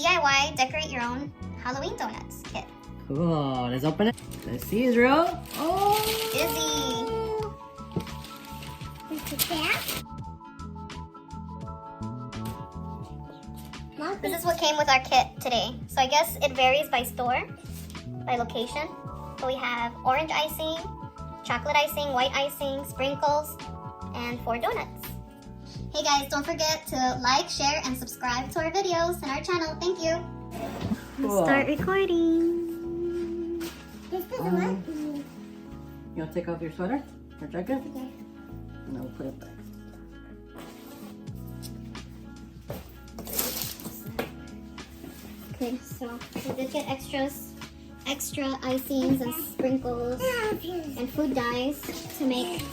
DIY decorate your own Halloween donuts kit. Cool. Let's open it. Let's see, Israel. Oh! Izzy. This is what came with our kit today. So I guess it varies by store, by location. So we have orange icing, chocolate icing, white icing, sprinkles, and 4 donuts. Hey guys, don't forget to like, share, and subscribe to our videos and our channel. Thank you. Cool. Start recording. You want to take off your sweater or jacket? Okay. And then we'll put it back. Okay, so we did get extra icings and sprinkles and food dyes to make.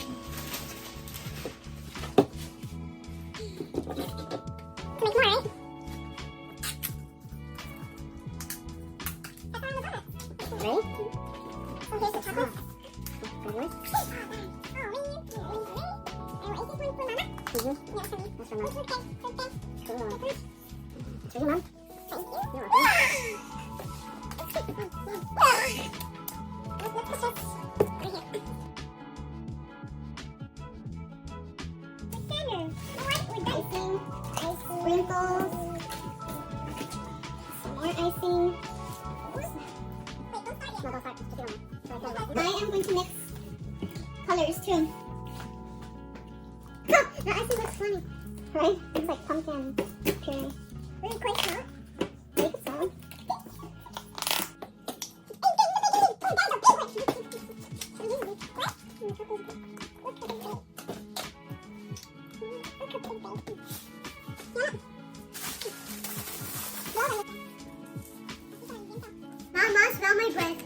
Sprinkles, some more icing. I am going to mix colors too. The icing looks funny, right? It's like pumpkin puree. Really quite small. Make it sound. Mom, smell my breath.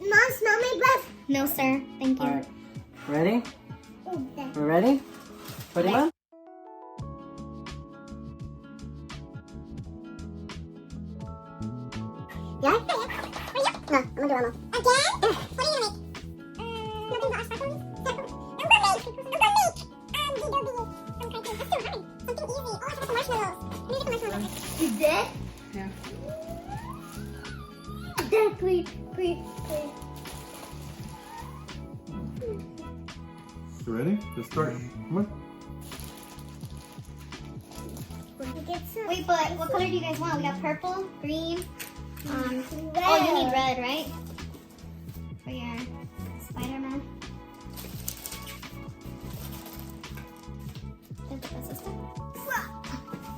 Mom, smell my breath. No, sir. Thank you. All right. Ready? We're ready? Put him on. Yeah? No, I'm gonna do one more. Again? What are you gonna make? Nothing but a sparkling? I'm gonna make some cartoon. That's too hard. Something easy. Oh, I forgot the marshmallows. I need to get the marshmallows. You did? Yeah. Dad, please. You ready? Let's start. Come on. Wait, but what color do you guys want? We got purple, green, oh, you need red, right? For your Spider-Man.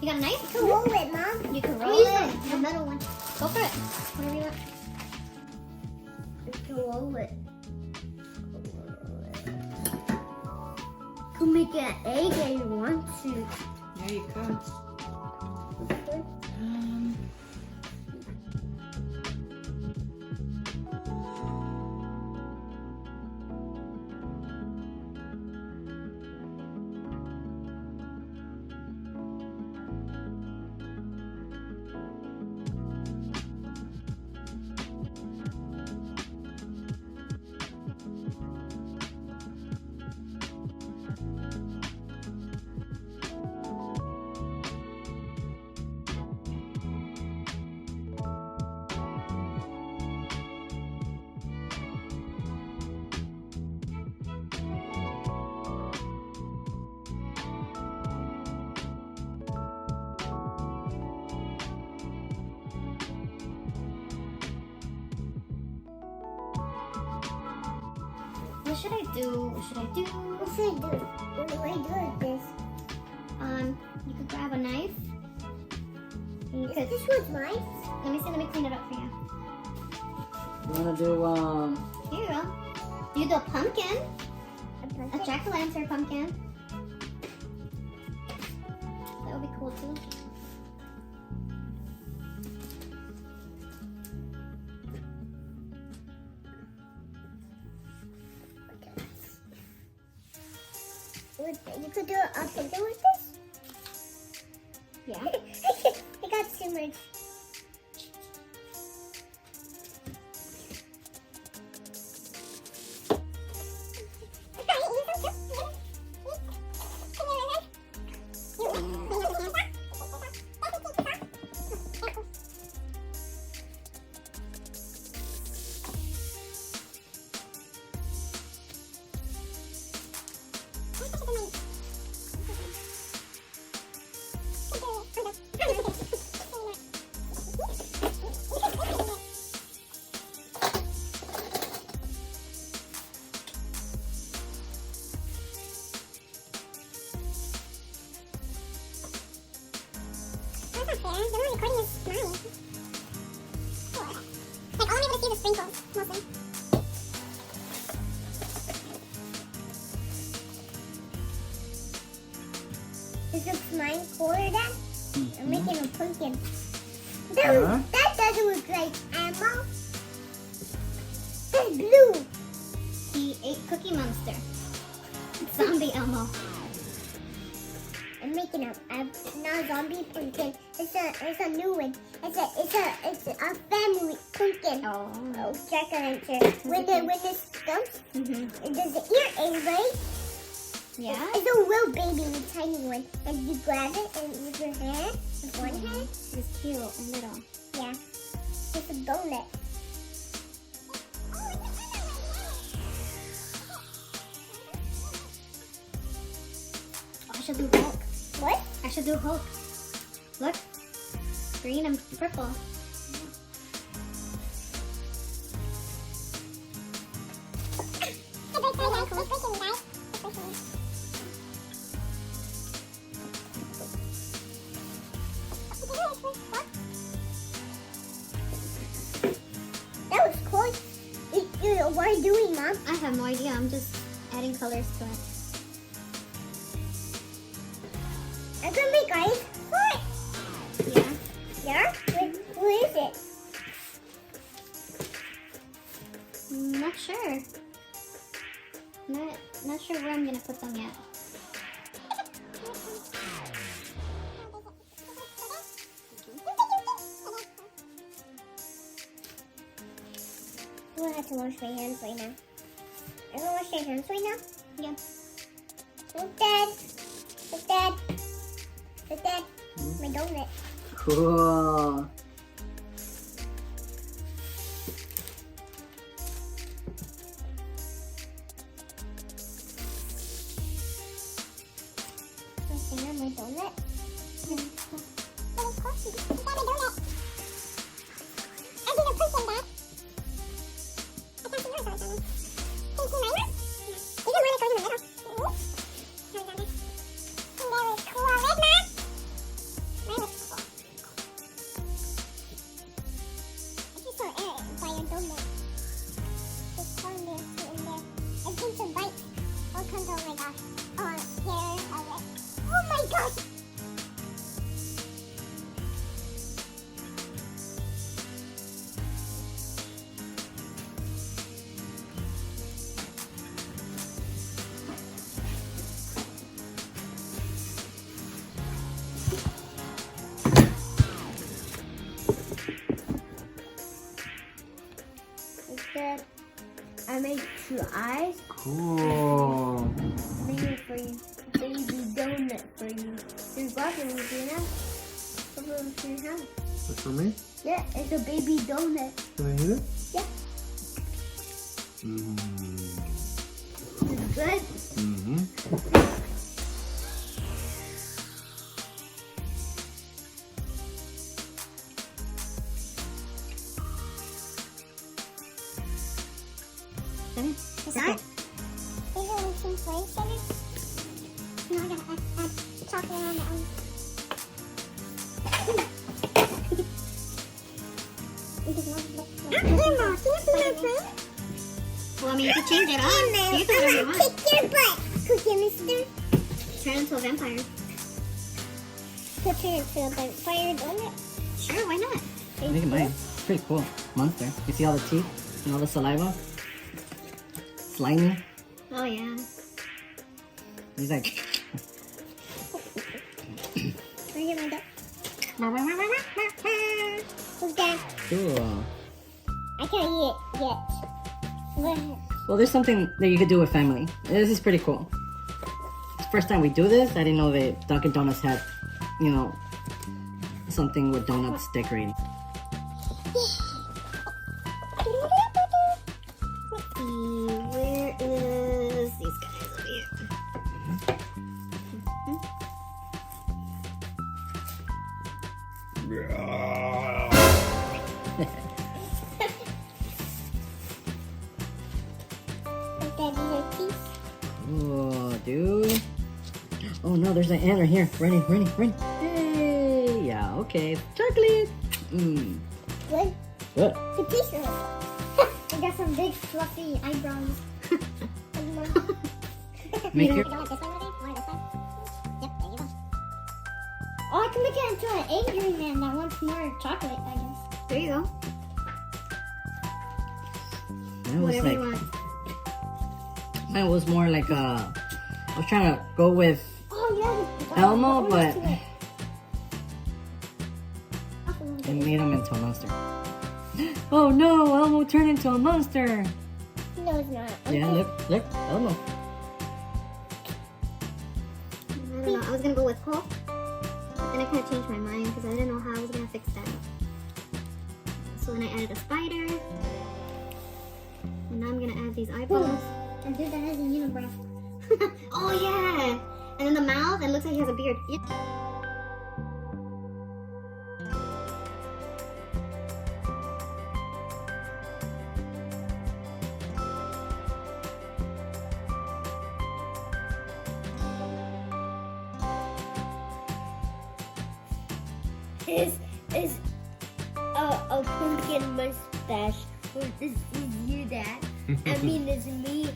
You got a knife? You can roll it, Mom. You can roll it. The metal one. Go for it. Whatever you want. You can roll it. You can make an egg if you want to. There you go. What should I do? What should I do? What do I do with this? You could grab a knife. This was mine? Let me clean it up for you. You wanna do Here you go. You do a pumpkin. A jack-o'-lantern pumpkin. That would be cool too. You could do a pumpkin with this? Yeah. I got too much. The only recording is mine. Like, all I'm able to see is the sprinkles, mostly. This looks mine cooler, Dad. I'm making a pumpkin. That doesn't look like ammo. That's blue. He ate Cookie Monster. Zombie Elmo. I'm making a now zombie pumpkin. It's a new one. It's a family pumpkin. Oh, jack-o'-lantern. When it stumps, it does the ear aid, right? Yeah. It's a little baby, a tiny one. And you grab it and with your hand, with one hand. It's cute and little. Yeah. It's a donut. I should do Hulk. What? I should do Hulk. Look. Green and purple. That was cool. What are you doing, Mom? I have no idea. I'm just adding colors to it. I'm gonna make ice. What? Yeah. Yeah? Who is it? Not sure. Not sure where I'm gonna put them yet. I'm gonna have to wash my hands right now. I'm gonna wash your hands right now? Yeah. Look, Dad. Look, Dad. Look, Dad. My donut. Cool. My donut. I got my donut. I'm gonna push him back. I can't see yours, Can you see mine now? You can want to go in the middle. There was cool. Red, Mom? Mine was cool. I just saw air by your donut. Just corn there, in there. I've seen some bites. Oh, comes, oh my gosh. Oh, here, okay. Oh my gosh! Instead, I made 2 eyes. Cool. Made it for you. Baby donut for you. There's blocking with you now. Over to your house. That's for me? Yeah, it's a baby donut. Can I eat it? Yeah. Mmm. It's good. Mm-hmm. Sorry? Is it some place in it? No, I gotta add chocolate on that one. Well, I mean, you can change it up. You can do whatever you want. Kick your butt, Cookie Mister. Turn into a vampire. Could turn into a vampire donut? Sure, why not? Look at mine. It's pretty cool. Monster. You see all the teeth and all the saliva? Slimy. Oh, yeah. He's like... Where's your duck? Who's that? Cool. I can't eat it yet. Well, there's something that you could do with family. This is pretty cool. It's the first time we do this. I didn't know that Dunkin' Donuts had, you know, something with donuts decorating. Let's see, where is these guys over here? Oh, dude. Oh no, there's an ant right here. Running. Hey, yeah, Okay, chocolate. Mmm. Good. Good. The t-shirt. I got some big fluffy eyebrows. Make your. This one with it? Or this one? Yep, there you go. Oh, I can make it into an angry man that wants more chocolate, I guess. There you go. Mine was Whatever like. you want. Mine was more like I was trying to go with Oh, yeah. Elmo, but to it. it made him into a monster. Oh no, Elmo turned into a monster. No, it's not. Yeah, look, Elmo. I don't know. I was gonna go with Hulk, but then I kind of changed my mind because I didn't know how I was gonna fix that. So then I added a spider, and now I'm gonna add these eyeballs. And do that as a unibrow. Oh yeah! And then the mouth. It looks like he has a beard. Is a pumpkin mustache, or this is you, Dad? I mean, it's me.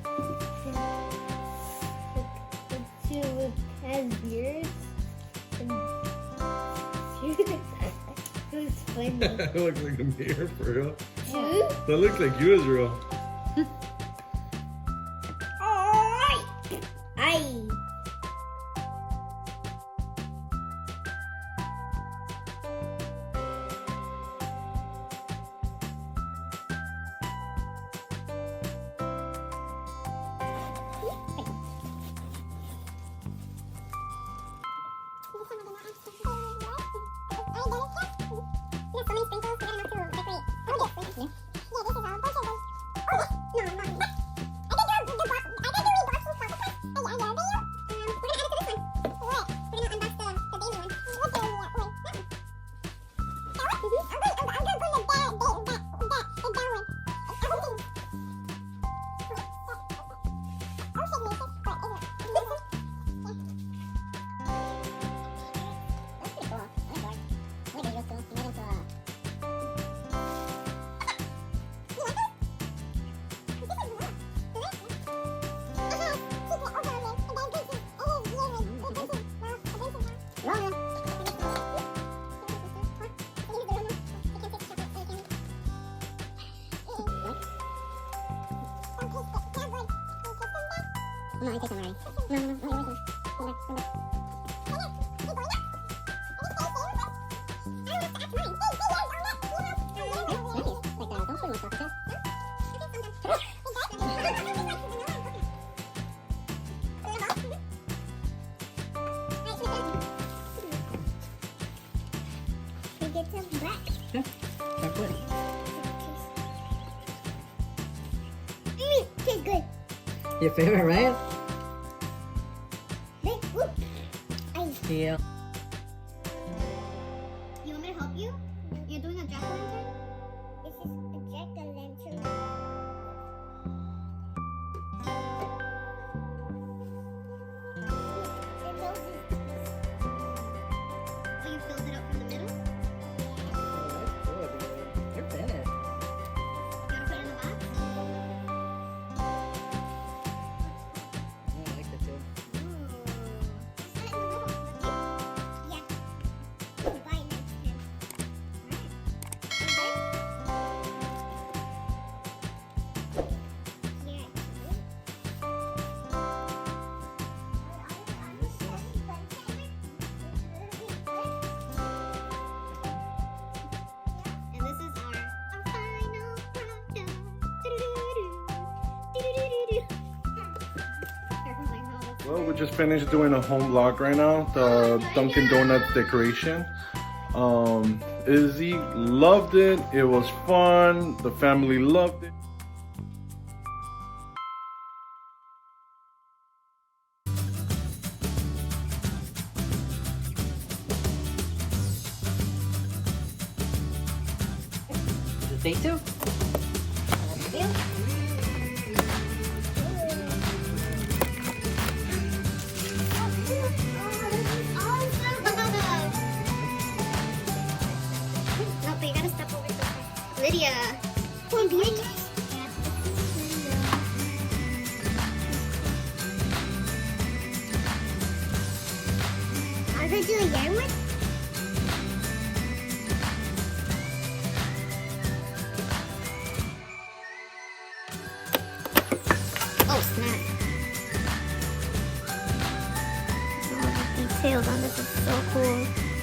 Two has beards. Who's funny? That looks like a mirror for real. Two? That looks like you, Israel. Aye. No, I take them already. No. Get some black. Yeah, chocolate. Okay, good. Your favorite, right? Whoop. Ice. Yeah. You want me to help you? You're doing a jack-o'-lantern? This is a jack-o'-lantern. Oh, you filled it up from the middle? You're finished. You want to put it in the box? I like that too. Just put it in the middle. Yeah. We'll buy it next time. And this is our final product. Well, we just finished doing a home vlog right now. The Dunkin' Donuts decoration. Izzy loved it. It was fun. The family loved it. Is it day 2? Yeah. Are they doing yarn with? Oh, snap. Oh, the details on this is so cool.